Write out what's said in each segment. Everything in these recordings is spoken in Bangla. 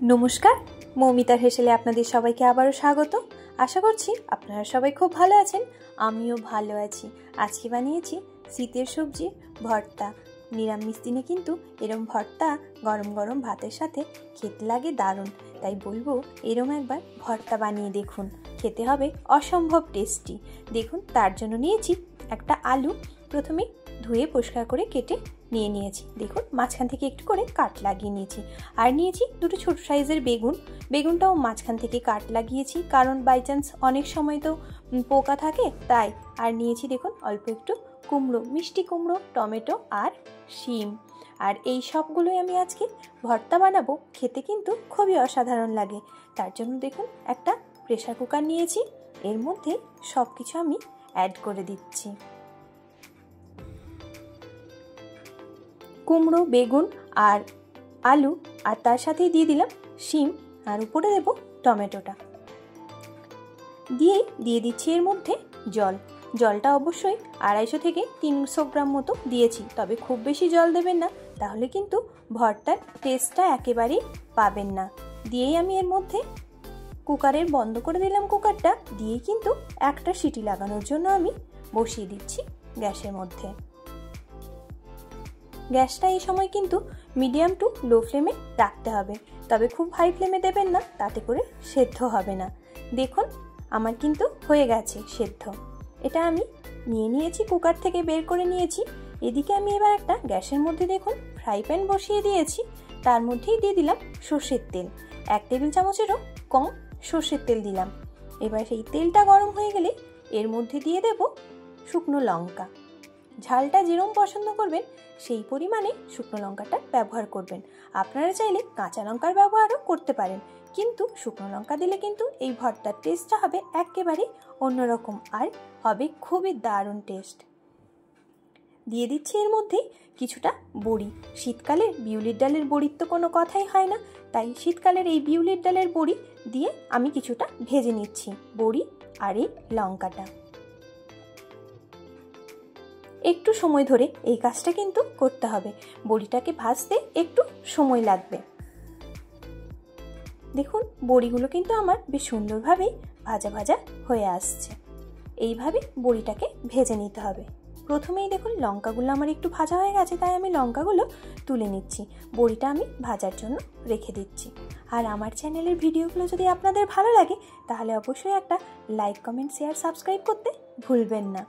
নমস্কার, মৌমিতার হেসেলে আপনাদের সবাইকে আবারও স্বাগত। আশা করছি আপনারা সবাই খুব ভালো আছেন, আমিও ভালো আছি। আজকে বানিয়েছি শীতের সবজি ভর্তা। নিরামিষ দিনে কিন্তু এরম ভর্তা গরম গরম ভাতের সাথে খেতে লাগে দারুণ। তাই বলবো এরম একবার ভর্তা বানিয়ে দেখুন, খেতে হবে অসম্ভব টেস্টি। দেখুন, তার জন্য নিয়েছি একটা আলু, প্রথমে ধুয়ে পরিষ্কার করে কেটে নিয়েছি। দেখুন, মাঝখান থেকে একটু করে কাট লাগিয়ে নিয়েছি। আর নিয়েছি দুটো ছোট সাইজের বেগুনটাও মাঝখান থেকে কাট লাগিয়েছি, কারণ বাই চান্স অনেক সময় তো পোকা থাকে তাই। আর নিয়েছি দেখুন অল্প একটু কুমড়ো, মিষ্টি কুমড়ো, টমেটো আর শিম। আর এই সবগুলোই আমি আজকে ভর্তা বানাবো, খেতে কিন্তু খুবই অসাধারণ লাগে। তার জন্য দেখুন একটা প্রেসার কুকার নিয়েছি, এর মধ্যে সব কিছু আমি অ্যাড করে দিচ্ছি। কুমড়ো, বেগুন আর আলু, আর তার সাথেই দিয়ে দিলাম শিম, আর উপরে দেব টমেটোটা। দিয়ে দিচ্ছি এর মধ্যে জলটা অবশ্যই 250 থেকে 300 গ্রাম মতো দিয়েছি, তবে খুব বেশি জল দেবেন না, তাহলে কিন্তু ভর্তার টেস্টটা একেবারেই পাবেন না। দিয়েই আমি এর মধ্যে কুকারের বন্ধ করে দিলাম, কুকারটা দিয়ে কিন্তু একটা সিটি লাগানোর জন্য আমি বসিয়ে দিচ্ছি গ্যাসের মধ্যে। গ্যাসটা এই সময় কিন্তু মিডিয়াম টু লো ফ্লেমে রাখতে হবে, তবে খুব হাই ফ্লেমে দেবেন না, তাতে করে সেদ্ধ হবে না। দেখুন আমার কিন্তু হয়ে গেছে সেদ্ধ। এটা আমি নিয়েছি, কুকার থেকে বের করে নিয়েছি। এদিকে আমি এবার একটা গ্যাসের মধ্যে দেখুন ফ্রাই প্যান বসিয়ে দিয়েছি, তার মধ্যেই দিয়ে দিলাম সর্ষের তেল। 1 টেবিল চামচেরও কম সর্ষের তেল দিলাম। এবার সেই তেলটা গরম হয়ে গেলে এর মধ্যে দিয়ে দেব শুকনো লঙ্কা। ঝালটা যেরকম পছন্দ করবেন সেই পরিমাণে শুকনো লঙ্কাটা ব্যবহার করবেন। আপনারা চাইলে কাঁচা লঙ্কার ব্যবহারও করতে পারেন, কিন্তু শুকনো লঙ্কা দিলে কিন্তু এই ভর্তার টেস্টটা হবে একেবারে অন্যরকম, আর হবে খুবই দারুণ টেস্ট। দিয়ে দিচ্ছি এর মধ্যে কিছুটা বড়ি। শীতকালে বিউলির ডালের বড়ির তো কোনো কথাই হয় না, তাই শীতকালের এই বিউলির ডালের বড়ি দিয়ে আমি কিছুটা ভেজে নিচ্ছি বড়ি আর এই লঙ্কাটা। একটু সময় ধরে এই কাজটা কিন্তু করতে হবে, বড়িটাকে ভাজতে একটু সময় লাগবে। দেখুন বড়িগুলো কিন্তু আমার বেশ সুন্দরভাবেই ভাজা ভাজা হয়ে আসছে। এইভাবে বড়িটাকে ভেজে নিতে হবে। প্রথমেই দেখুন লঙ্কাগুলো আমার একটু ভাজা হয়ে গেছে, তাই আমি লঙ্কাগুলো তুলে নিচ্ছি। বড়িটা আমি ভাজার জন্য রেখে দিচ্ছি। আর আমার চ্যানেলের ভিডিওগুলো যদি আপনাদের ভালো লাগে তাহলে অবশ্যই একটা লাইক, কমেন্ট, শেয়ার, সাবস্ক্রাইব করতে ভুলবেন না।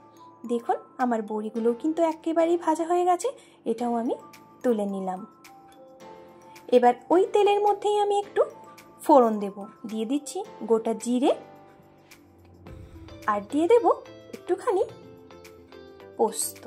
দেখুন আমার বড়িগুলোও কিন্তু একেবারেই ভাজা হয়ে গেছে, এটাও আমি তুলে নিলাম। এবার ওই তেলের মধ্যেই আমি একটু ফোড়ন দেব। দিয়ে দিচ্ছি গোটা জিরে, আর দিয়ে দেব একটুখানি পোস্ত।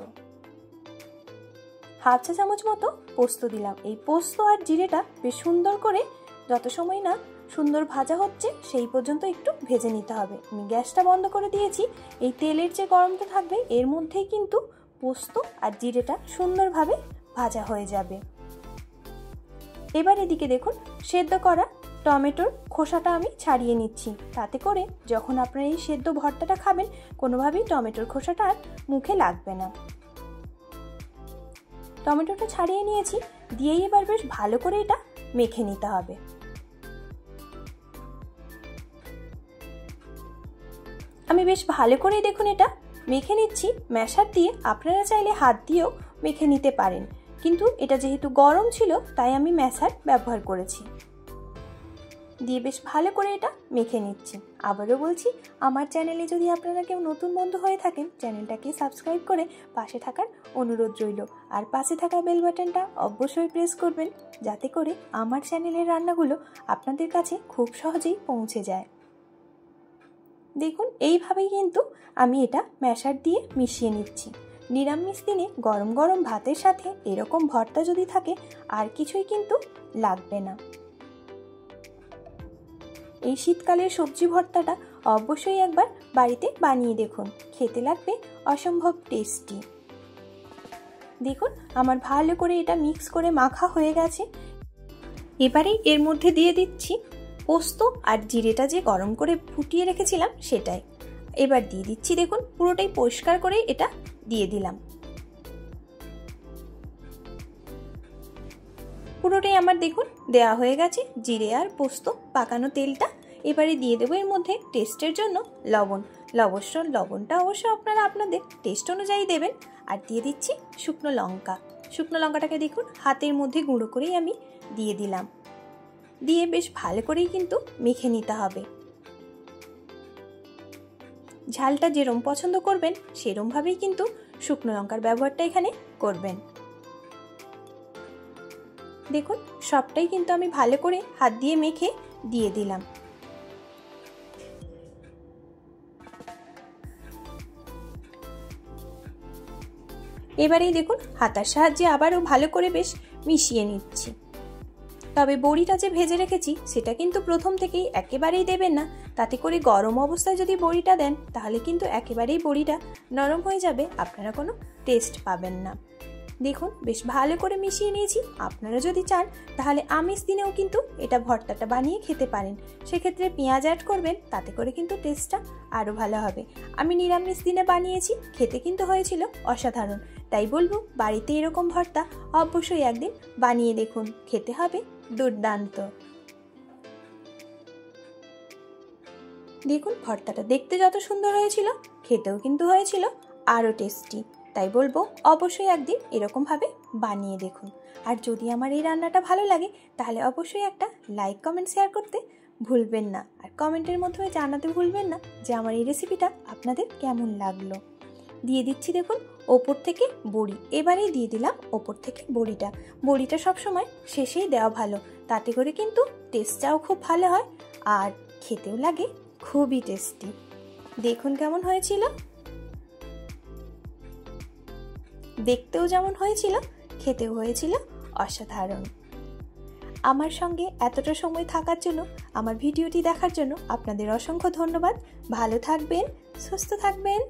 1/2 চা চামচ মতো পোস্ত দিলাম। এই পোস্ত আর জিরেটা বেশ সুন্দর করে যত সময় না সুন্দর ভাজা হচ্ছে সেই পর্যন্ত একটু ভেজে নিতে হবে। আমি গ্যাসটা বন্ধ করে দিয়েছি। এই তেলের যে গরমটা থাকবে এর মধ্যেই কিন্তু পোস্ত আর জিরেটা সুন্দরভাবে ভাজা হয়ে যাবে। এবার এদিকে দেখুন সেদ্ধ করা টমেটোর খোসাটা আমি ছাড়িয়ে নিচ্ছি, তাতে করে যখন আপনারা এই সেদ্ধ ভর্তাটা খাবেন কোনোভাবেই টমেটোর খোসাটা আর মুখে লাগবে না। টমেটোটা ছাড়িয়ে নিয়েছি, দিয়েই এবার বেশ ভালো করে এটা মেখে নিতে হবে। আমি বেশ ভালো করেই দেখুন এটা মেখে নিচ্ছি ম্যাশার দিয়ে। আপনারা চাইলে হাত দিয়েও মেখে নিতে পারেন, কিন্তু এটা যেহেতু গরম ছিল তাই আমি ম্যাশার ব্যবহার করেছি। দিয়ে বেশ ভালো করে এটা মেখে নিচ্ছি। আবারও বলছি, আমার চ্যানেলে যদি আপনারা কেউ নতুন বন্ধু হয়ে থাকেন চ্যানেলটাকে সাবস্ক্রাইব করে পাশে থাকার অনুরোধ রইল। আর পাশে থাকা বেল বাটনটা অবশ্যই প্রেস করবেন, যাতে করে আমার চ্যানেলের রান্নাগুলো আপনাদের কাছে খুব সহজেই পৌঁছে যায়। দেখুন এইভাবেই কিন্তু আমি এটা ম্যাশার দিয়ে মিশিয়ে নিচ্ছি। নিরামিষ দিনে গরম গরম ভাতের সাথে এরকম ভর্তা যদি থাকে আর কিছুই কিন্তু লাগবে না। এই শীতকালের সবজি ভর্তাটা অবশ্যই একবার বাড়িতে বানিয়ে দেখুন, খেতে লাগবে অসম্ভব টেস্টি। দেখুন আমার ভালো করে এটা মিক্স করে মাখা হয়ে গেছে। এবারেই এর মধ্যে দিয়ে দিচ্ছি পোস্ত আর জিরেটা যে গরম করে ফুটিয়ে রেখেছিলাম সেটাই। এবার দিয়ে দিচ্ছি, দেখুন পুরোটাই পরিষ্কার করে এটা দিয়ে দিলাম। পুরোটাই আমার দেখুন দেওয়া হয়ে গেছে জিরে আর পোস্ত পাকানো তেলটা। এবারে দিয়ে দেবো এর মধ্যে টেস্টের জন্য লবণ। লবণটা অবশ্য আপনারা আপনাদের টেস্ট অনুযায়ী দেবেন। আর দিয়ে দিচ্ছি শুকনো লঙ্কা। শুকনো লঙ্কাটাকে দেখুন হাতের মধ্যে গুঁড়ো করেই আমি দিয়ে দিলাম। দিয়ে বেশ ভালো করেই কিন্তু মেখে নিতে হবে। ঝালটা যেরম পছন্দ করবেন সেরমভাবেই কিন্তু শুকনো লঙ্কার ব্যবহারটা এখানে করবেন। দেখুন সবটাই কিন্তু আমি ভালো করে হাত দিয়ে মেখে দিয়ে দিলাম। এবারেই দেখুন হাতার সাহায্যে আবারও ভালো করে বেশ মিশিয়ে নিচ্ছি। তবে বড়িটা যে ভেজে রেখেছি সেটা কিন্তু প্রথম থেকেই একেবারেই দেবেন না, তাতে করে গরম অবস্থায় যদি বড়িটা দেন তাহলে কিন্তু একেবারেই বড়িটা নরম হয়ে যাবে, আপনারা কোনো টেস্ট পাবেন না। দেখুন বেশ ভালো করে মিশিয়ে নিয়েছি। আপনারা যদি চান তাহলে আমিষ দিনেও কিন্তু এটা ভর্তাটা বানিয়ে খেতে পারেন। সেক্ষেত্রে পেঁয়াজ অ্যাড করবেন, তাতে করে কিন্তু টেস্টটা আরও ভালো হবে। আমি নিরামিষ দিনে বানিয়েছি, খেতে কিন্তু হয়েছিল অসাধারণ। তাই বলবো বাড়িতে এরকম ভর্তা অবশ্যই একদিন বানিয়ে দেখুন, খেতে হবে দুর্দান্ত। দেখুন ভর্তাটা দেখতে যত সুন্দর হয়েছিল খেতেও কিন্তু হয়েছিল আরও টেস্টি। তাই বলবো অবশ্যই একদিন এরকমভাবে বানিয়ে দেখুন। আর যদি আমার এই রান্নাটা ভালো লাগে তাহলে অবশ্যই একটা লাইক কমেন্ট শেয়ার করতে ভুলবেন না। আর কমেন্টের মাধ্যমে জানাতে ভুলবেন না যে আমার এই রেসিপিটা আপনাদের কেমন লাগলো। দিয়ে দিচ্ছি দেখুন ওপর থেকে বড়ি। এবারেই দিয়ে দিলাম ওপর থেকে বড়িটা। বড়িটা সবসময় শেষেই দেওয়া ভালো, তাতে করে কিন্তু টেস্টটাও খুব ভালো হয় আর খেতেও লাগে খুবই টেস্টি। দেখুন কেমন হয়েছিল, দেখতেও যেমন হয়েছিল খেতেও হয়েছিল অসাধারণ। আমার সঙ্গে এতটা সময় থাকার জন্য, আমার ভিডিওটি দেখার জন্য আপনাদের অসংখ্য ধন্যবাদ। ভালো থাকবেন, সুস্থ থাকবেন।